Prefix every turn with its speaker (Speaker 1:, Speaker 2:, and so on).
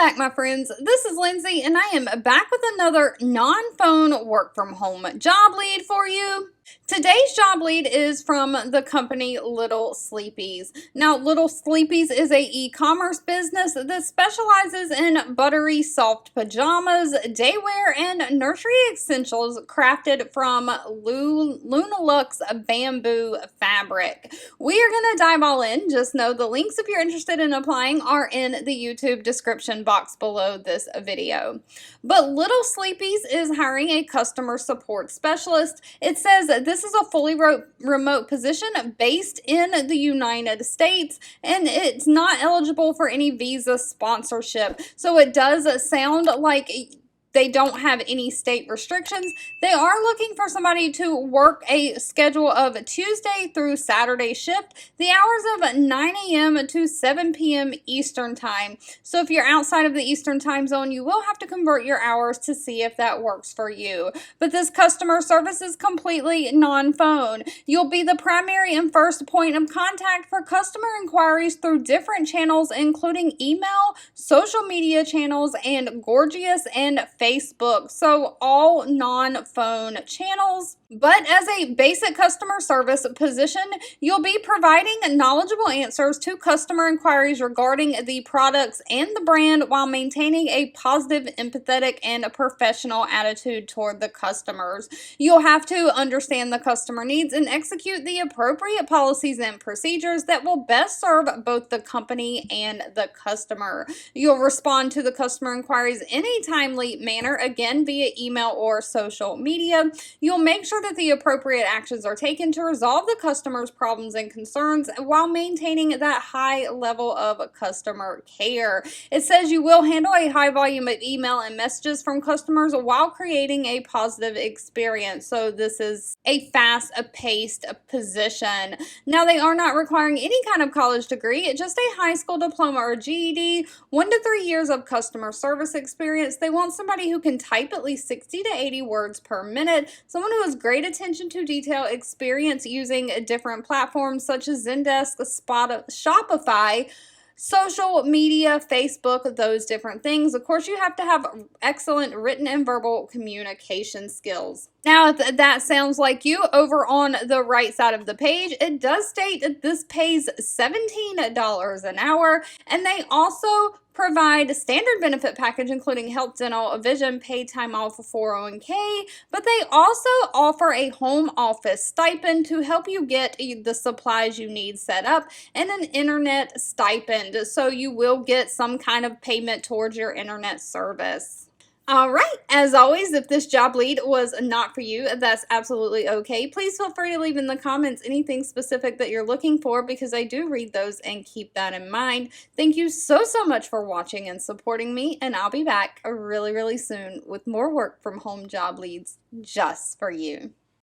Speaker 1: back, my friends. This is Lindsay, and I am back with another non-phone work from home job lead for you. Today's job lead is from the company Little Sleepies. Now, Little Sleepies is a e-commerce business that specializes in buttery soft pajamas, daywear, and nursery essentials crafted from Lunalux bamboo fabric. We are going to dive all in. Just know the links, if you're interested in applying, are in the YouTube description box below this video. But Little Sleepies is hiring a customer support specialist. It says this is a fully remote position based in the United States, and it's not eligible for any visa sponsorship. So it does sound like they don't have any state restrictions. They are looking for somebody to work a schedule of Tuesday through Saturday shift, the hours of 9 a.m. to 7 p.m. Eastern time. So if you're outside of the Eastern time zone, you will have to convert your hours to see if that works for you. But this customer service is completely non-phone. You'll be the primary and first point of contact for customer inquiries through different channels, including email, social media channels, and Gorgeous and Facebook. So all non-phone channels. But as a basic customer service position, you'll be providing knowledgeable answers to customer inquiries regarding the products and the brand while maintaining a positive, empathetic, and a professional attitude toward the customers. You'll have to understand the customer needs and execute the appropriate policies and procedures that will best serve both the company and the customer. You'll respond to the customer inquiries in a timely manner, again via email or social media. You'll make sure that the appropriate actions are taken to resolve the customer's problems and concerns while maintaining that high level of customer care. It says you will handle a high volume of email and messages from customers while creating a positive experience. So this is a fast-paced position. Now, they are not requiring any kind of college degree, just a high school diploma or GED, 1 to 3 years of customer service experience. They want somebody who can type at least 60 to 80 words per minute, someone who has great attention to detail, experience using different platforms such as Zendesk, Shopify, social media, Facebook, those different things. Of course, you have to have excellent written and verbal communication skills. Now, if that sounds like you, over on the right side of the page, it does state that this pays $17 an hour, and they also provide a standard benefit package including health, dental, vision, paid time off, 401k, but they also offer a home office stipend to help you get the supplies you need set up, and an internet stipend, so you will get some kind of payment towards your internet service. All right, as always, if this job lead was not for you, that's absolutely okay. Please feel free to leave in the comments anything specific that you're looking for, because I do read those and keep that in mind. Thank you so much for watching and supporting me, and I'll be back really soon with more work from home job leads just for you.